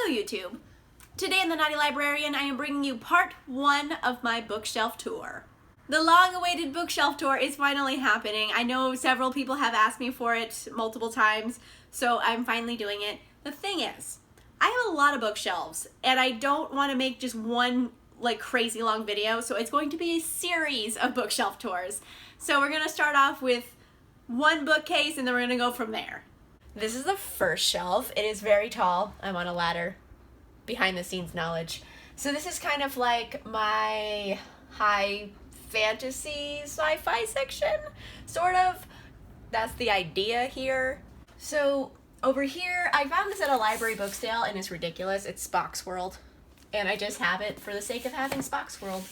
Hello YouTube! Today in the Naughty Librarian I am bringing you part 1 of my bookshelf tour. The long-awaited bookshelf tour is finally happening. I know several people have asked me for it multiple times, so I'm finally doing it. The thing is, I have a lot of bookshelves and I don't want to make just one like crazy long video, so it's going to be a series of bookshelf tours. So we're going to start off with one bookcase and then we're going to go from there. This is the first shelf. It is very tall. I'm on a ladder. Behind the scenes knowledge. So this is kind of like my high fantasy sci-fi section, sort of. That's the idea here. So over here, I found this at a library book sale and it's ridiculous. It's Spock's World. And I just have it for the sake of having Spock's World.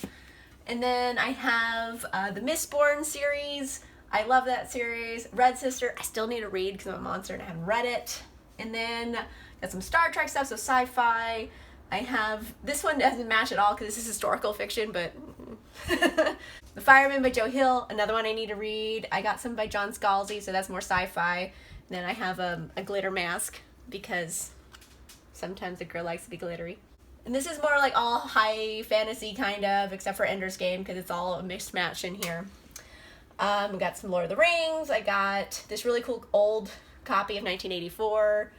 And then I have the Mistborn series. I love that series. Red Sister, I still need to read because I'm a monster and I haven't read it. And then got some Star Trek stuff, so sci-fi. I have, this one doesn't match at all because this is historical fiction, but The Fireman by Joe Hill, another one I need to read. I got some by John Scalzi, so that's more sci-fi. And then I have a glitter mask because sometimes a girl likes to be glittery. And this is more like all high fantasy kind of, except for Ender's Game because it's all a mixed match in here. I got some Lord of the Rings. I got this really cool old copy of 1984.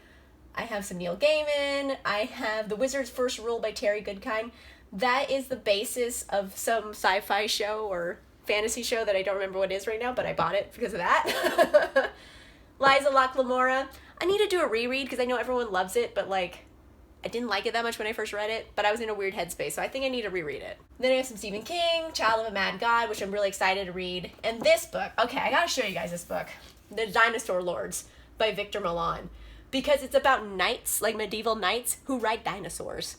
I have some Neil Gaiman. I have The Wizard's First Rule by Terry Goodkind. That is the basis of some sci-fi show or fantasy show that I don't remember what it is right now, but I bought it because of that. Liza Locke-Lamora. I need to do a reread because I know everyone loves it, but like, I didn't like it that much when I first read it, but I was in a weird headspace, so I think I need to reread it. Then I have some Stephen King, Child of a Mad God, which I'm really excited to read. And this book, okay, I gotta show you guys this book. The Dinosaur Lords by Victor Milan. Because it's about knights, like medieval knights, who ride dinosaurs.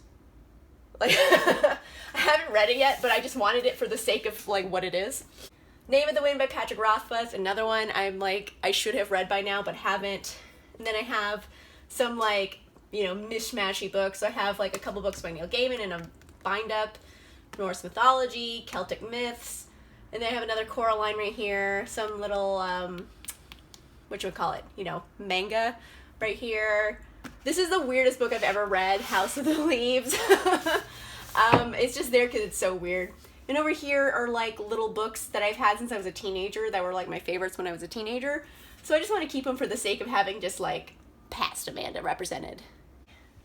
Like, I haven't read it yet, but I just wanted it for the sake of like what it is. Name of the Wind by Patrick Rothfuss, another one I'm like, I should have read by now, but haven't. And then I have some like, you know, mishmashy books. So I have like a couple books by Neil Gaiman and a bind up, Norse mythology, Celtic myths, and then I have another Coraline right here, some little, what you would call it, you know, manga right here. This is the weirdest book I've ever read, House of the Leaves. It's just there because it's so weird. And over here are like little books that I've had since I was a teenager that were like my favorites when I was a teenager. So I just want to keep them for the sake of having just like past Amanda represented.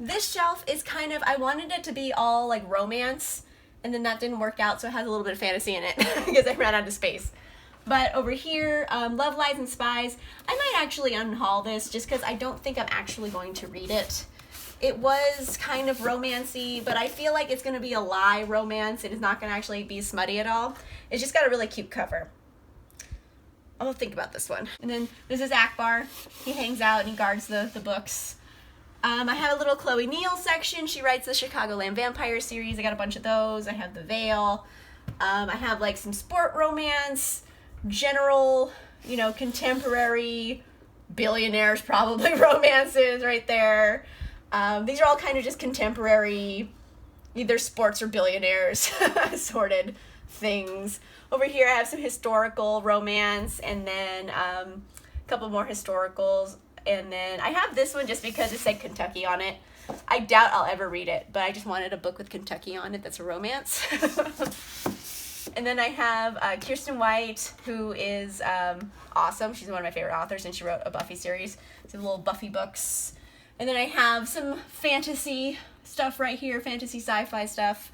This shelf is kind of, I wanted it to be all like romance, and then that didn't work out, so it has a little bit of fantasy in it because I ran out of space. But over here, Love, Lies, and Spies. I might actually unhaul this just because I don't think I'm actually going to read it. It was kind of romancy, but I feel like it's going to be a lie romance and it's not going to actually be smutty at all. It's just got a really cute cover. I'm going to think about this one. And then this is Akbar. He hangs out and he guards the books. I have a little Chloe Neal section. She writes the Chicagoland Vampire series. I got a bunch of those. I have The Veil. I have like some sport romance, general, you know, contemporary, billionaires probably romances right there. These are all kind of just contemporary, either sports or billionaires sorted things. Over here I have some historical romance and then a couple more historicals. And then I have this one just because it said Kentucky on it. I doubt I'll ever read it, but I just wanted a book with Kentucky on it that's a romance. And then I have Kirsten White, who is awesome. She's one of my favorite authors, and she wrote a Buffy series. Some little Buffy books. And then I have some fantasy stuff right here, fantasy sci-fi stuff.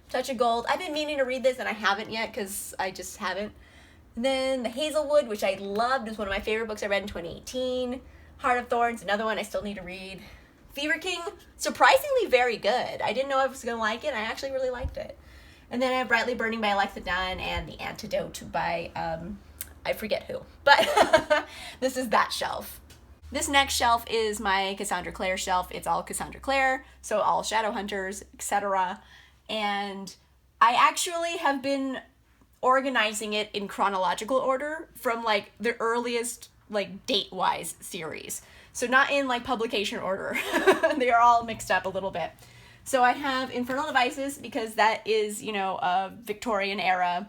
Touch of Gold. I've been meaning to read this, and I haven't yet because I just haven't. And then The Hazelwood, which I loved. It was one of my favorite books I read in 2018. Heart of Thorns, another one I still need to read. Fever King, surprisingly very good. I didn't know I was going to like it. I actually really liked it. And then I have Brightly Burning by Alexa Dunn and The Antidote by, I forget who. But this is that shelf. This next shelf is my Cassandra Clare shelf. It's all Cassandra Clare, so all Shadowhunters, etc. And I actually have been organizing it in chronological order from like the earliest like date-wise series. So not in like publication order. They are all mixed up a little bit. So I have Infernal Devices because that is, you know, a Victorian era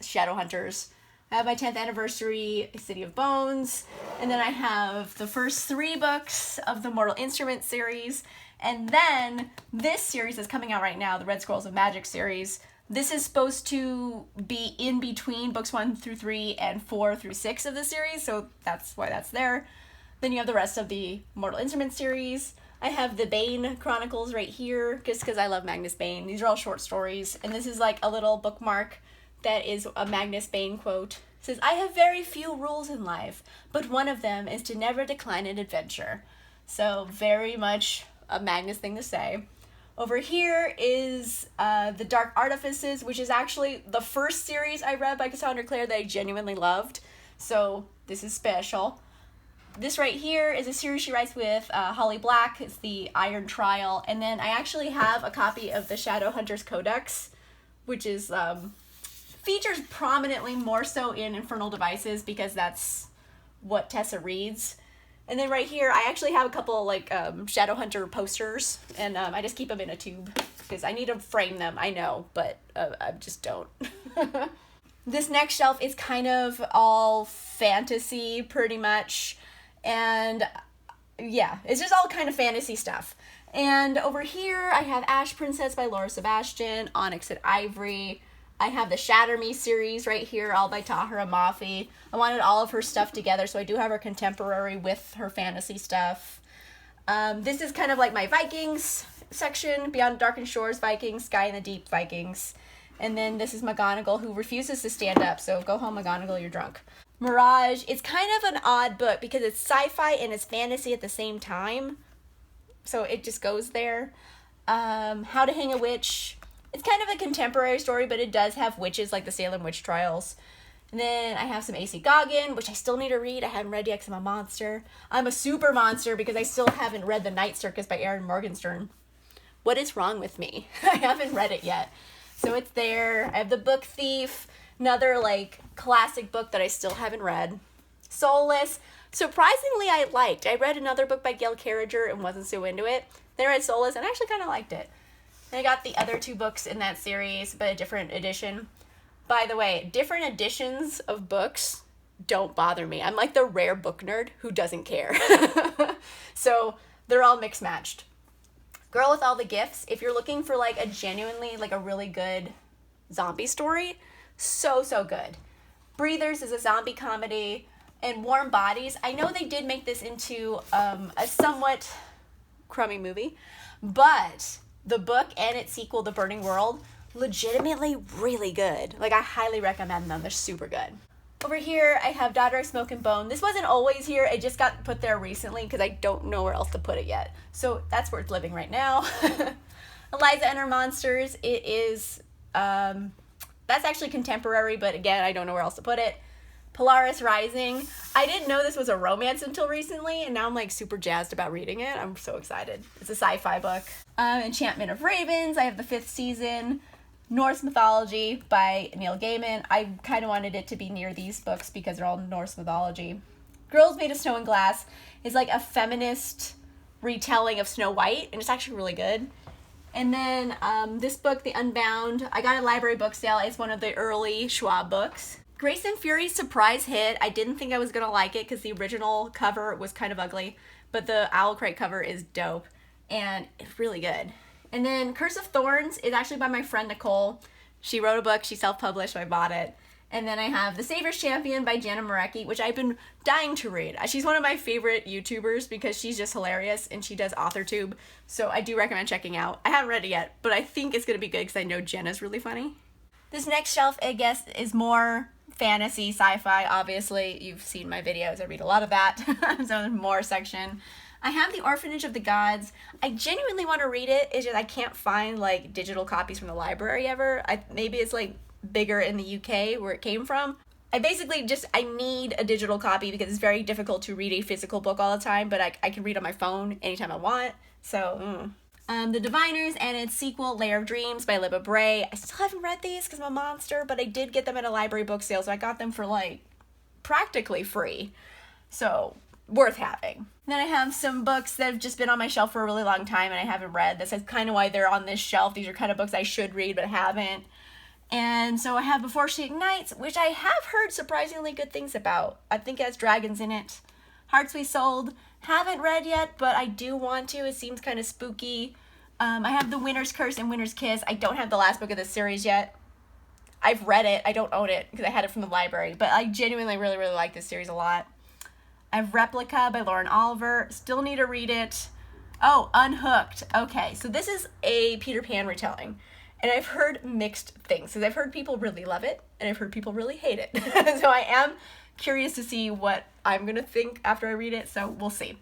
Shadowhunters. I have my 10th anniversary City of Bones, and then I have the first 3 books of the Mortal Instruments series, And then this series that's coming out right now, the Red Scrolls of Magic series, this is supposed to be in between books 1 through 3 and 4 through 6 of the series, so that's why that's there. Then you have the rest of the Mortal Instruments series. I have the Bane Chronicles right here, just because I love Magnus Bane. These are all short stories, and this is like a little bookmark that is a Magnus Bane quote. It says, "I have very few rules in life, but one of them is to never decline an adventure." So very much a Magnus thing to say. Over here is The Dark Artifices, which is actually the first series I read by Cassandra Clare that I genuinely loved. So this is special. This right here is a series she writes with Holly Black. It's the Iron Trial. And then I actually have a copy of the Shadowhunters Codex, which is features prominently more so in Infernal Devices because that's what Tessa reads. And then right here, I actually have a couple like Shadowhunter posters, and I just keep them in a tube because I need to frame them, I know, but I just don't. This next shelf is kind of all fantasy, pretty much, and yeah, it's just all kind of fantasy stuff. And over here, I have Ash Princess by Laura Sebastian, Onyx and Ivory. I have the Shatter Me series right here, all by Tahira Mafi. I wanted all of her stuff together, so I do have her contemporary with her fantasy stuff. This is kind of like my Vikings section, Beyond Darkened Shores Vikings, Sky in the Deep Vikings. And then this is McGonagall, who refuses to stand up, so go home, McGonagall, you're drunk. Mirage, it's kind of an odd book because it's sci-fi and it's fantasy at the same time, so it just goes there. How to Hang a Witch. It's kind of a contemporary story, but it does have witches like the Salem Witch Trials. And then I have some A.C. Goggin, which I still need to read. I haven't read yet because I'm a monster. I'm a super monster because I still haven't read The Night Circus by Erin Morgenstern. What is wrong with me? I haven't read it yet. So it's there. I have The Book Thief, another like classic book that I still haven't read. Soulless, surprisingly I liked. I read another book by Gail Carriger and wasn't so into it. Then I read Soulless and I actually kind of liked it. I got the other 2 books in that series, but a different edition. By the way, different editions of books don't bother me. I'm like the rare book nerd who doesn't care. So they're all mixed matched. Girl with All the Gifts, if you're looking for like a genuinely, like a really good zombie story, so good. Breathers is a zombie comedy. And Warm Bodies, I know they did make this into a somewhat crummy movie, but the book and its sequel, The Burning World, legitimately really good. Like, I highly recommend them. They're super good. Over here, I have Daughter of Smoke and Bone. This wasn't always here. It just got put there recently because I don't know where else to put it yet. So that's where it's living right now. Eliza and Her Monsters. It is, that's actually contemporary, but again, I don't know where else to put it. Polaris Rising. I didn't know this was a romance until recently, and now I'm like super jazzed about reading it. I'm so excited. It's a sci-fi book. Enchantment of Ravens. I have the 5th season. Norse Mythology by Neil Gaiman. I kind of wanted it to be near these books because they're all Norse mythology. Girls Made of Snow and Glass is like a feminist retelling of Snow White, and it's actually really good. And then this book, The Unbound, I got at a library book sale. It's one of the early Schwab books. Grace and Fury's surprise hit. I didn't think I was going to like it because the original cover was kind of ugly, but the Owl Crate cover is dope, and it's really good. And then Curse of Thorns is actually by my friend Nicole. She wrote a book, she self-published, so I bought it. And then I have The Savior's Champion by Jana Marecki, which I've been dying to read. She's one of my favorite YouTubers because she's just hilarious and she does AuthorTube, so I do recommend checking out. I haven't read it yet, but I think it's going to be good because I know Jenna's really funny. This next shelf, I guess, is more fantasy, sci-fi. Obviously, you've seen my videos. I read a lot of that, so there's more section. I have The Orphanage of the Gods. I genuinely want to read it. It's just I can't find like digital copies from the library ever. Maybe it's like bigger in the UK where it came from. I need a digital copy because it's very difficult to read a physical book all the time, but I can read on my phone anytime I want. So, The Diviners and its sequel, Lair of Dreams by Libba Bray. I still haven't read these because I'm a monster, but I did get them at a library book sale, so I got them for like practically free. So, worth having. Then I have some books that have just been on my shelf for a really long time and I haven't read. This is kind of why they're on this shelf. These are kind of books I should read but haven't. And so I have Before She Ignites, which I have heard surprisingly good things about. I think it has dragons in it. Hearts We Sold Haven't read yet, but I do want to. It seems kind of spooky. I have The Winter's Curse and Winter's Kiss. I don't have the last book of this series yet. I've read it. I don't own it because I had it from the library, but I genuinely really, really like this series a lot. I have Replica by Lauren Oliver. Still need to read it. Oh, Unhooked. Okay, so this is a Peter Pan retelling, and I've heard mixed things. Because I've heard people really love it, and I've heard people really hate it. So I am curious to see what I'm going to think after I read it, so we'll see.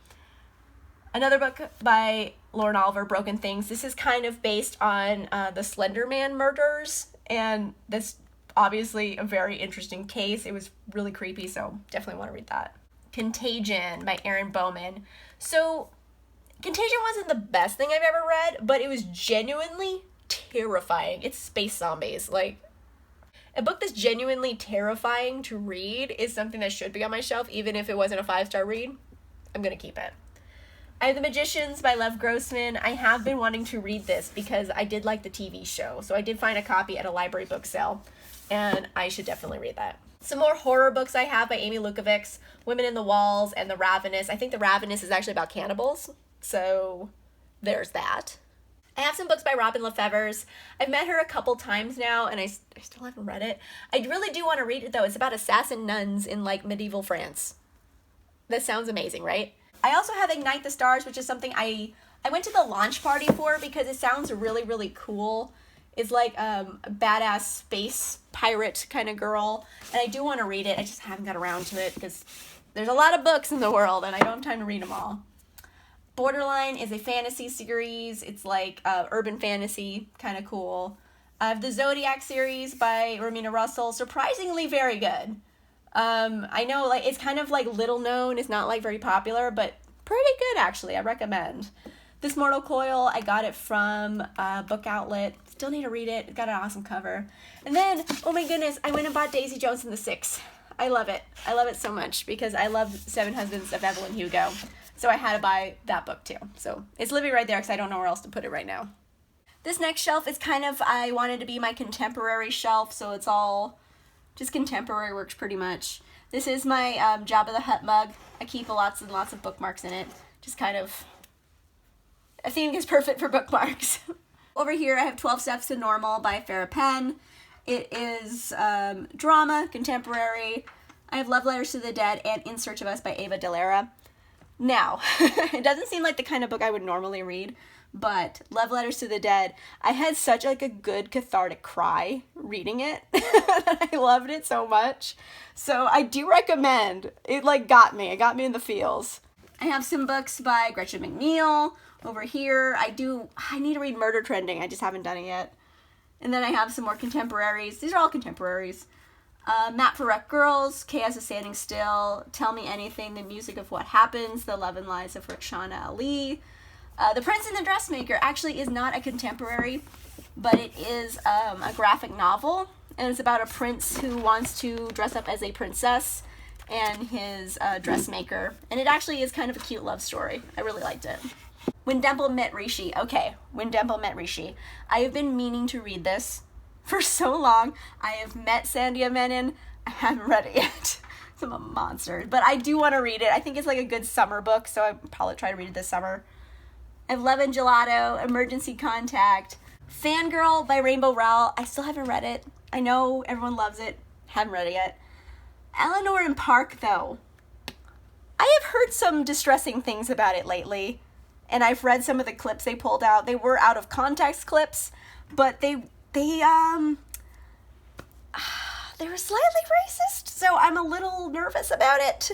Another book by Lauren Oliver, Broken Things. This is kind of based on the Slender Man murders, and this obviously a very interesting case. It was really creepy, so definitely want to read that. Contagion by Erin Bowman. So Contagion wasn't the best thing I've ever read, but it was genuinely terrifying. It's space zombies. Like, a book that's genuinely terrifying to read is something that should be on my shelf, even if it wasn't a 5-star read. I'm gonna keep it. I have The Magicians by Lev Grossman. I have been wanting to read this because I did like the TV show, so I did find a copy at a library book sale, and I should definitely read that. Some more horror books I have by Amy Lukovics, Women in the Walls and The Ravenous. I think The Ravenous is actually about cannibals, so there's that. I have some books by Robin Lefevre's. I've met her a couple times now, and I still haven't read it. I really do want to read it, though. It's about assassin nuns in, like, medieval France. That sounds amazing, right? I also have Ignite the Stars, which is something I went to the launch party for because it sounds really, really cool. It's like a badass space pirate kind of girl, and I do want to read it. I just haven't got around to it because there's a lot of books in the world, and I don't have time to read them all. Borderline is a fantasy series. It's like urban fantasy, kind of cool. I have the Zodiac series by Romina Russell, surprisingly very good. I know, like, it's kind of like little known, it's not like very popular, but pretty good actually. I recommend. This Mortal Coil, I got it from Book Outlet. Still need to read it. It's got an awesome cover. And then, oh my goodness, I went and bought Daisy Jones and the Six. I love it. I love it so much because I love Seven Husbands of Evelyn Hugo. So I had to buy that book too. So it's living right there because I don't know where else to put it right now. This next shelf is kind of, I wanted to be my contemporary shelf, so it's all just contemporary works pretty much. This is my Jabba the Hutt mug. I keep lots and lots of bookmarks in it. Just kind of, I think it's perfect for bookmarks. Over here I have 12 Steps to Normal by Farrah Penn. It is drama, contemporary. I have Love Letters to the Dead and In Search of Us by Ava Delara. Now, it doesn't seem like the kind of book I would normally read, but Love Letters to the Dead, I had such like a good cathartic cry reading it. I loved it so much. So I do recommend. It like got me. It got me in the feels. I have some books by Gretchen McNeil over here. I need to read Murder Trending. I just haven't done it yet. And then I have some more contemporaries. These are all contemporaries. Map for Wrecked Girls, Chaos is Standing Still, Tell Me Anything, The Music of What Happens, The Love and Lies of Rikshana Ali. The Prince and the Dressmaker actually is not a contemporary, but it is a graphic novel, and it's about a prince who wants to dress up as a princess and his dressmaker, and it actually is kind of a cute love story. I really liked it. When Dimple Met Rishi. Okay, When Dimple Met Rishi. I have been meaning to read this for so long. I have met Sandia Menon. I haven't read it yet. I'm a monster, but I do want to read it. I think it's like a good summer book, so I'll probably try to read it this summer. I have Love and Gelato, Emergency Contact, Fangirl by Rainbow Rowell. I still haven't read it. I know everyone loves it. Haven't read it yet. Eleanor and Park, though. I have heard some distressing things about it lately, and I've read some of the clips they pulled out. They were out of context clips, but they were slightly racist, so I'm a little nervous about it.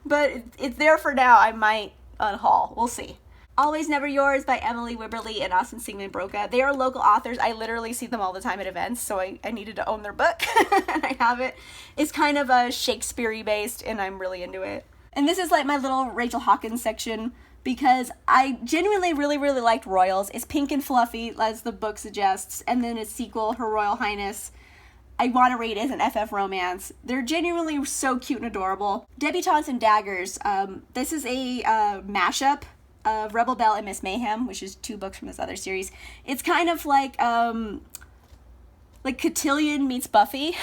But it's there for now. I might unhaul. We'll see. Always Never Yours by Emily Wibberley and Austin Sigmund Broca. They are local authors. I literally see them all the time at events, so I needed to own their book, and I have it. It's kind of a Shakespeare-y based, and I'm really into it. And this is like my little Rachel Hawkins section, because I genuinely really, really liked Royals. It's pink and fluffy, as the book suggests, and then its sequel, Her Royal Highness, I want to rate it as an FF romance. They're genuinely so cute and adorable. Debutantes and Daggers. This is a mashup of Rebel Belle and Miss Mayhem, which is 2 books from this other series. It's kind of like Cotillion meets Buffy,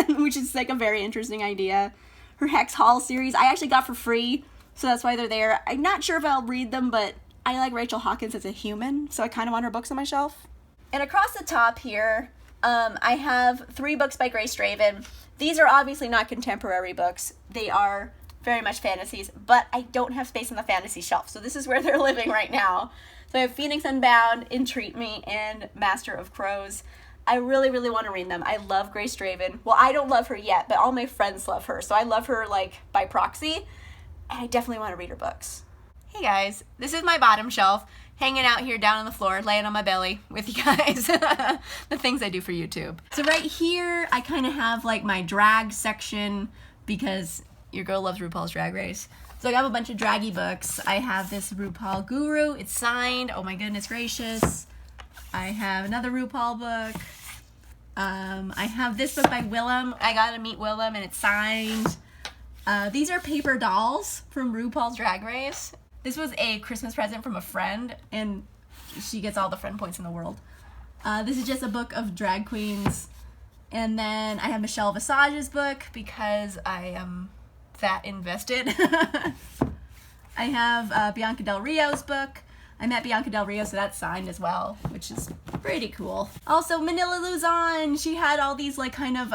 which is like a very interesting idea. Her Hex Hall series, I actually got for free so that's why they're there. I'm not sure if I'll read them, but I like Rachel Hawkins as a human, so I kind of want her books on my shelf. And across the top here, I have 3 books by Grace Draven. These are obviously not contemporary books. They are very much fantasies, but I don't have space on the fantasy shelf, so this is where they're living right now. So I have Phoenix Unbound, Entreat Me, and Master of Crows. I really, really want to read them. I love Grace Draven. Well, I don't love her yet, but all my friends love her, so I love her, like, by proxy, and I definitely want to read her books. Hey guys, this is my bottom shelf, hanging out here down on the floor, laying on my belly with you guys. The things I do for YouTube. So right here, I kind of have like my drag section because your girl loves RuPaul's Drag Race. So I have a bunch of draggy books. I have this RuPaul Guru, it's signed, oh my goodness gracious. I have another RuPaul book. I have this book by Willem. I got to meet Willem and it's signed. These are paper dolls from RuPaul's Drag Race. This was a Christmas present from a friend, and she gets all the friend points in the world. This is just a book of drag queens. And then I have Michelle Visage's book because I am that invested. I have Bianca Del Rio's book. I met Bianca Del Rio, so that's signed as well, which is pretty cool. Also, Manila Luzon. She had all these like kind of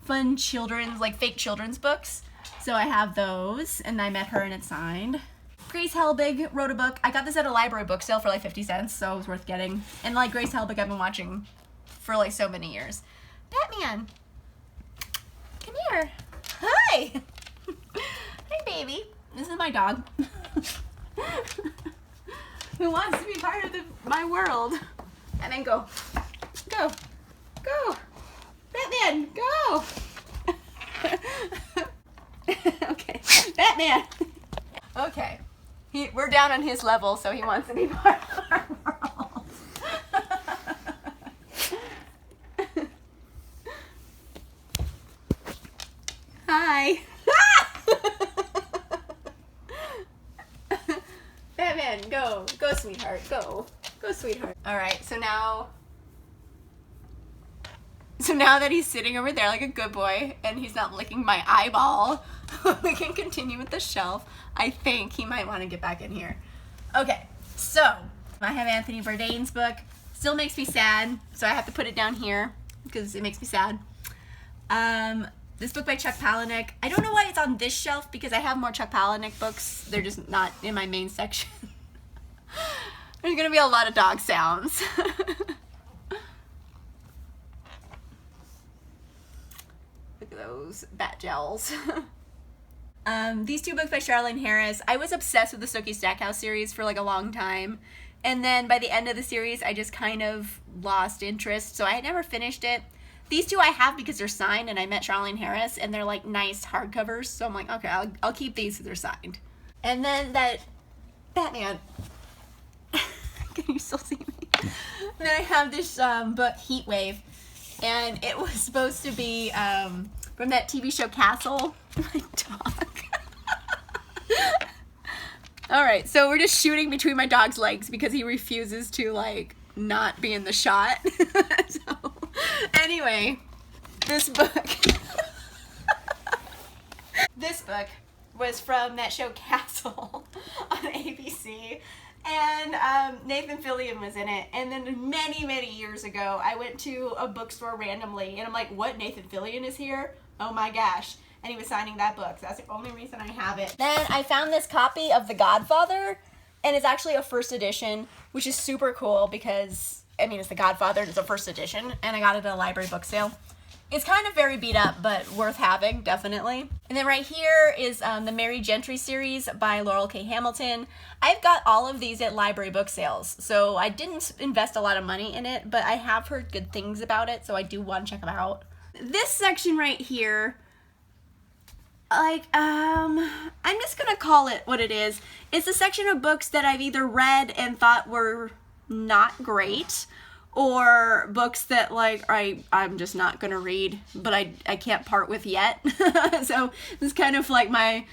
fun children's, like fake children's books. So I have those, and I met her and it's signed. Grace Helbig wrote a book. I got this at a library book sale for like 50 cents, so it was worth getting. And like Grace Helbig, I've been watching for like so many years. Batman, come here. Hi. Hi, baby. This is my dog. Who wants to be part of my world? And then go. Go. Go. Batman, go. Okay. Batman. Okay. We're down on his level, so he wants to be part of our world. Hi. Batman, go. Go, sweetheart. Go. Go, sweetheart. Alright, so now that he's sitting over there like a good boy and he's not licking my eyeball, we can continue with the shelf. I think he might want to get back in here. Okay, so I have Anthony Bourdain's book. Still makes me sad, so I have to put it down here because it makes me sad. This book by Chuck Palahniuk. I don't know why it's on this shelf because I have more Chuck Palahniuk books. They're just not in my main section. There's gonna be a lot of dog sounds. Look at those bat gels. These 2 books by Charlene Harris. I was obsessed with the Sookie Stackhouse series for like a long time. And then by the end of the series, I just kind of lost interest. So I had never finished it. These 2 I have because they're signed and I met Charlene Harris and they're like nice hardcovers. So I'm like, okay, I'll keep these because they're signed. And then that Batman. Can you still see me? And then I have this book, Heat Wave. And it was supposed to be from that TV show Castle. My dog. Alright, so we're just shooting between my dog's legs because he refuses to, like, not be in the shot. So, anyway, this book. This book was from that show Castle on ABC. And Nathan Fillion was in it. And then many, many years ago, I went to a bookstore randomly. And I'm like, what? Nathan Fillion is here? Oh my gosh. And he was signing that book. So that's the only reason I have it. Then I found this copy of The Godfather. And it's actually a first edition, which is super cool because, I mean, it's The Godfather and it's a first edition. And I got it at a library book sale. It's kind of very beat up, but worth having, definitely. And then right here is the Mary Gentry series by Laurel K. Hamilton. I've got all of these at library book sales, so I didn't invest a lot of money in it, but I have heard good things about it, so I do want to check them out. This section right here, like, I'm just gonna call it what it is. It's a section of books that I've either read and thought were not great, or books that like I'm just not gonna read, but I can't part with yet. So this is kind of like my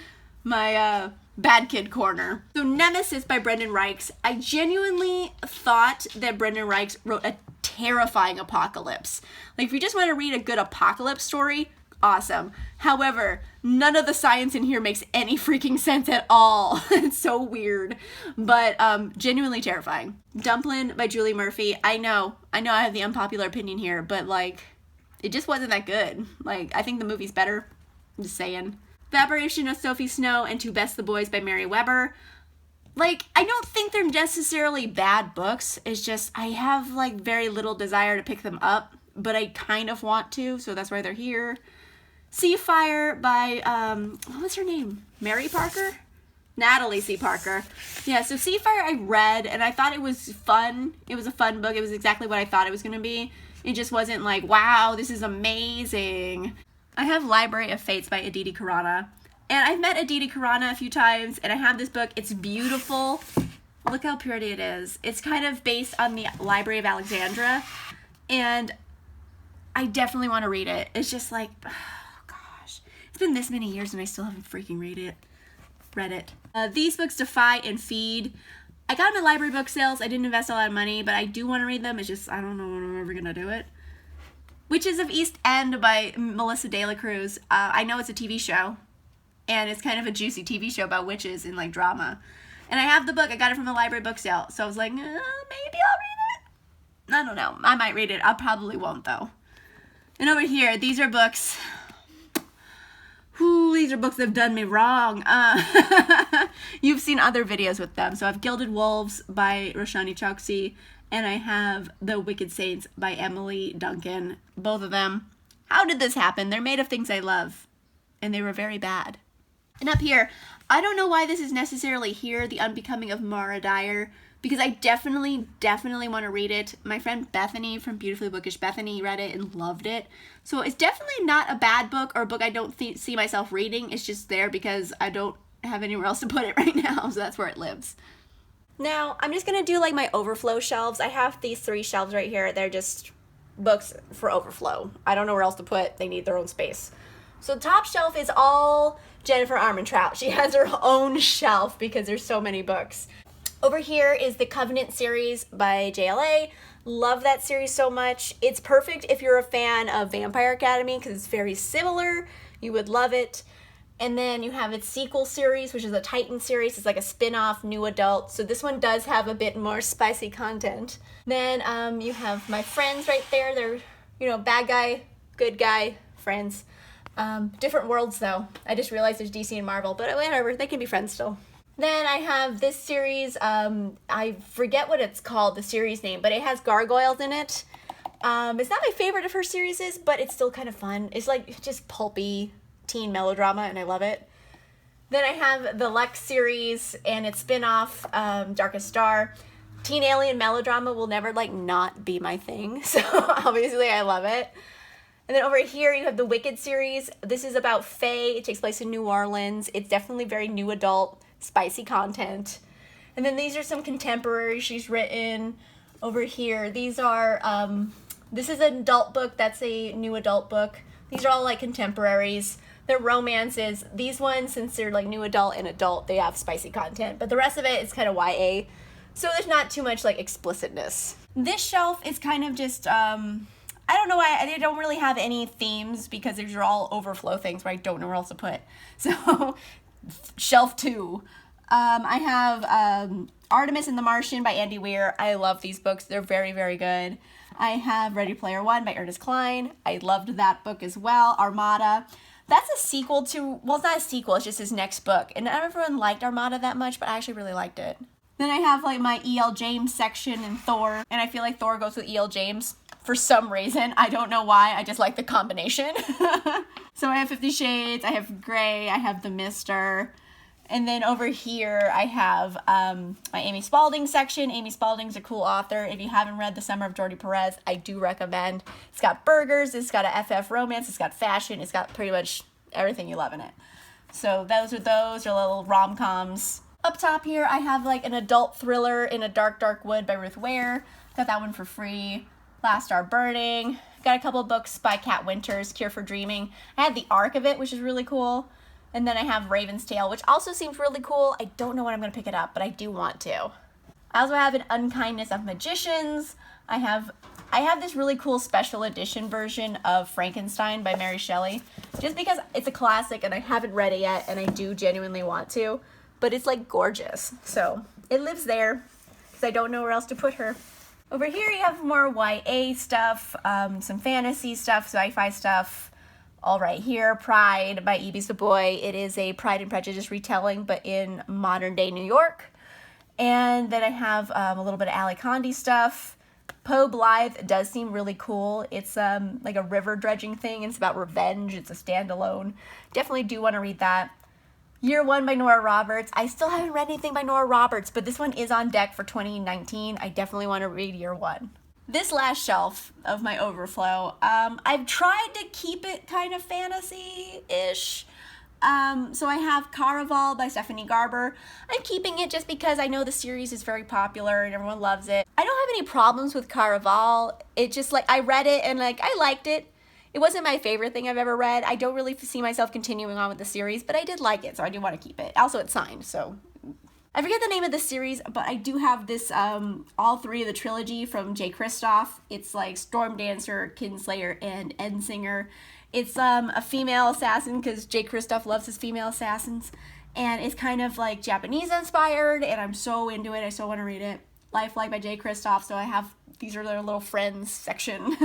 bad kid corner. So Nemesis by Brendan Reichs. I genuinely thought that Brendan Reichs wrote a terrifying apocalypse. Like if you just want to read a good apocalypse story, awesome. However, none of the science in here makes any freaking sense at all. It's so weird, but genuinely terrifying. Dumplin' by Julie Murphy. I know I have the unpopular opinion here, but like, it just wasn't that good. Like, I think the movie's better. I'm just saying. Evaporation of Sophie Snow and To Best the Boys by Mary Weber. Like, I don't think they're necessarily bad books. It's just, I have like very little desire to pick them up, but I kind of want to, so that's why they're here. Sea Fire by, what was her name? Mary Parker? Natalie C. Parker. Yeah, so Sea Fire I read, and I thought it was fun. It was a fun book. It was exactly what I thought it was going to be. It just wasn't like, wow, this is amazing. I have Library of Fates by Aditi Khurana. And I've met Aditi Khurana a few times, and I have this book. It's beautiful. Look how pretty it is. It's kind of based on the Library of Alexandria, and I definitely want to read it. It's just like, oh gosh. It's been this many years and I still haven't freaking read it. These books, Defy and Feed. I got them at library book sales. I didn't invest a lot of money, but I do want to read them. It's just, I don't know when I'm ever going to do it. Witches of East End by Melissa De La Cruz. I know it's a TV show, and it's kind of a juicy TV show about witches and like drama. And I have the book. I got it from the library book sale. So I was like, maybe I'll read it. I don't know. I might read it. I probably won't though. And over here, these are books. Ooh, these are books that have done me wrong. You've seen other videos with them. So I have Gilded Wolves by Roshani Chokshi, and I have The Wicked Saints by Emily Duncan. Both of them. How did this happen? They're made of things I love, and they were very bad. And up here, I don't know why this is necessarily here, The Unbecoming of Mara Dyer, because I definitely want to read it. My friend Bethany from Beautifully Bookish Bethany read it and loved it. So it's definitely not a bad book or a book I don't see myself reading. It's just there because I don't have anywhere else to put it right now, so that's where it lives. Now, I'm just going to do like my overflow shelves. I have these 3 shelves right here. They're just books for overflow. I don't know where else to put. They need their own space. So the top shelf is all Jennifer Armentrout. She has her own shelf because there's so many books. Over here is the Covenant series by JLA. Love that series so much. It's perfect if you're a fan of Vampire Academy because it's very similar. You would love it. And then you have its sequel series, which is a Titan series. It's like a spin-off, new adult. So this one does have a bit more spicy content. Then you have my friends right there. They're, you know, bad guy, good guy, friends. Different worlds though. I just realized there's DC and Marvel, but whatever, they can be friends still. Then I have this series, I forget what it's called, the series name, but it has gargoyles in it. It's not my favorite of her series, but it's still kind of fun. It's like just pulpy teen melodrama, and I love it. Then I have the Lex series and its spin-off, Darkest Star. Teen alien melodrama will never like not be my thing, so obviously I love it. And then over here you have the Wicked series. This is about Fae. It takes place in New Orleans. It's definitely very new adult, spicy content. And then these are some contemporary she's written over here. These are, this is an adult book. That's a new adult book. These are all like contemporaries. They're romances. These ones, since they're like new adult and adult, they have spicy content. But the rest of it is kind of YA. So there's not too much like explicitness. This shelf is kind of just, I don't know why they don't really have any themes because these are all overflow things where I don't know where else to put. So shelf 2. I have Artemis and the Martian by Andy Weir. I love these books. They're very, very good. I have Ready Player One by Ernest Cline. I loved that book as well. Armada. That's a sequel to, well, it's not a sequel, it's just his next book. And not everyone liked Armada that much, but I actually really liked it. Then I have like my E.L. James section in Thor. And I feel like Thor goes with E.L. James for some reason. I don't know why. I just like the combination. So I have 50 Shades. I have Grey. I have The Mister. And then over here, I have my Amy Spalding section. Amy Spalding's a cool author. If you haven't read The Summer of Jordi Perez, I do recommend. It's got burgers, it's got a FF romance, it's got fashion, it's got pretty much everything you love in it. So those are little rom-coms. Up top here, I have like an adult thriller in a Dark, Dark Wood by Ruth Ware. Got that one for free. Last Star Burning. Got a couple of books by Kat Winters, Cure for Dreaming. I had the arc of it, which is really cool. And then I have Raven's Tail, which also seems really cool. I don't know when I'm going to pick it up, but I do want to. I also have An Unkindness of Magicians. I have I have this really cool special edition version of Frankenstein by Mary Shelley, just because it's a classic and I haven't read it yet and I do genuinely want to, but it's like gorgeous. So it lives there because I don't know where else to put her. Over here you have more YA stuff, some fantasy stuff, sci-fi stuff. All right, here, Pride by E.B. Savoy. It is a Pride and Prejudice retelling, but in modern day New York. And then I have a little bit of Ali Condi stuff. Poe Blythe does seem really cool. It's like a river dredging thing. It's about revenge. It's a standalone. Definitely do want to read that. Year One by Nora Roberts. I still haven't read anything by Nora Roberts, but this one is on deck for 2019. I definitely want to read Year One. This last shelf of my Overflow, I've tried to keep it kind of fantasy-ish. So I have Caraval by Stephanie Garber. I'm keeping it just because I know the series is very popular and everyone loves it. I don't have any problems with Caraval. It just, like, I read it and, like, I liked it. It wasn't my favorite thing I've ever read. I don't really see myself continuing on with the series, but I did like it, so I do want to keep it. Also, it's signed, so... I forget the name of the series, but I do have this, all three of the trilogy from Jay Kristoff. It's like Storm Dancer, Kinslayer, and Endsinger. It's a female assassin because Jay Kristoff loves his female assassins. And it's kind of like Japanese inspired, and I'm so into it. I so want to read it. Lifelike by Jay Kristoff, so I have, these are their little friends section.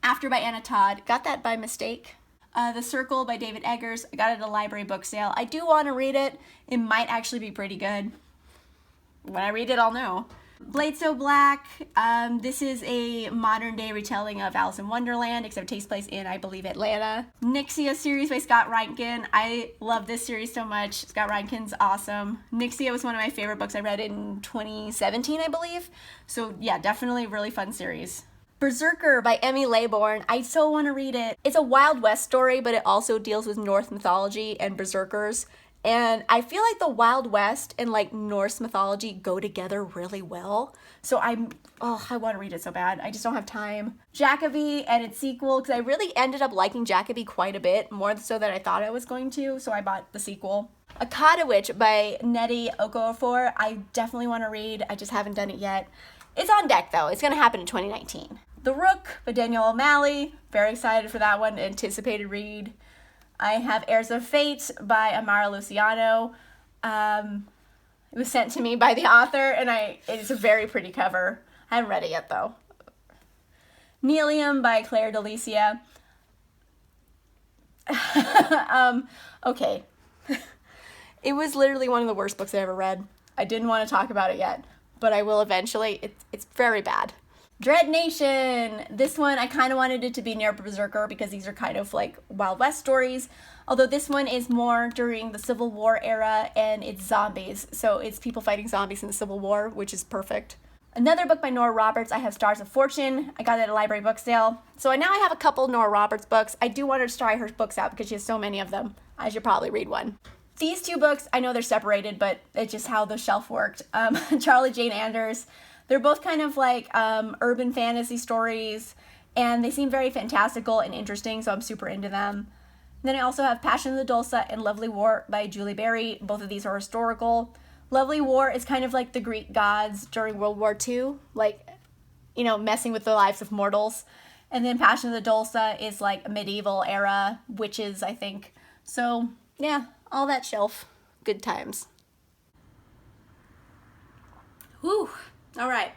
After by Anna Todd. Got that by mistake. The Circle by David Eggers. I got it at a library book sale. I do want to read it. It might actually be pretty good. When I read it, I'll know. Blade So Black. This is a modern day retelling of Alice in Wonderland, except it takes place in, I believe, Atlanta. Nixia series by Scott Reinken. I love this series so much. Scott Reinken's awesome. Nixia was one of my favorite books I read in 2017, I believe. So yeah, definitely a really fun series. Berserker by Emmy Laybourne. I so want to read it. It's a Wild West story, but it also deals with Norse mythology and berserkers. And I feel like the Wild West and like Norse mythology go together really well. So I want to read it so bad. I just don't have time. Jacobee and its sequel, because I really ended up liking Jacobee quite a bit, more so than I thought I was going to, so I bought the sequel. Akatawitch by Nnedi Okorafor. I definitely want to read. I just haven't done it yet. It's on deck though. It's going to happen in 2019. The Rook by Danielle O'Malley. Very excited for that one. Anticipated read. I have Heirs of Fate by Amara Luciano. It was sent to me by the author, and it's a very pretty cover. I haven't read it yet, though. Nelium by Claire Delicia. Okay. It was literally one of the worst books I ever read. I didn't want to talk about it yet, but I will eventually. It's very bad. Dread Nation. This one, I kind of wanted it to be near Berserker because these are kind of like Wild West stories. Although this one is more during the Civil War era and it's zombies. So it's people fighting zombies in the Civil War, which is perfect. Another book by Nora Roberts, I have Stars of Fortune. I got it at a library book sale. So now I have a couple Nora Roberts books. I do want her to try her books out because she has so many of them. I should probably read one. These two books, I know they're separated, but it's just how the shelf worked. Charlie Jane Anders. They're both kind of like urban fantasy stories, and they seem very fantastical and interesting, so I'm super into them. Then I also have Passion of the Dulce and Lovely War by Julie Berry. Both of these are historical. Lovely War is kind of like the Greek gods during World War II, like, you know, messing with the lives of mortals. And then Passion of the Dulce is like medieval era witches, I think. So, yeah, all that shelf. Good times. Whew. All right,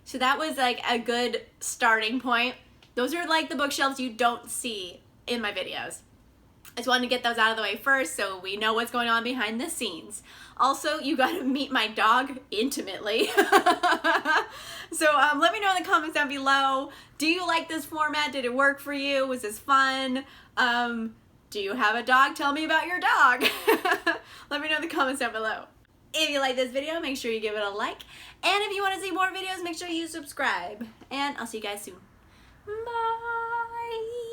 so that was like a good starting point. Those are like the bookshelves you don't see in my videos. I just wanted to get those out of the way first so we know what's going on behind the scenes. Also, you got to meet my dog intimately. So let me know in the comments down below. Do you like this format? Did it work for you? Was this fun? Do you have a dog? Tell me about your dog. Let me know in the comments down below. If you like this video, make sure you give it a like. And if you want to see more videos, make sure you subscribe. And I'll see you guys soon. Bye.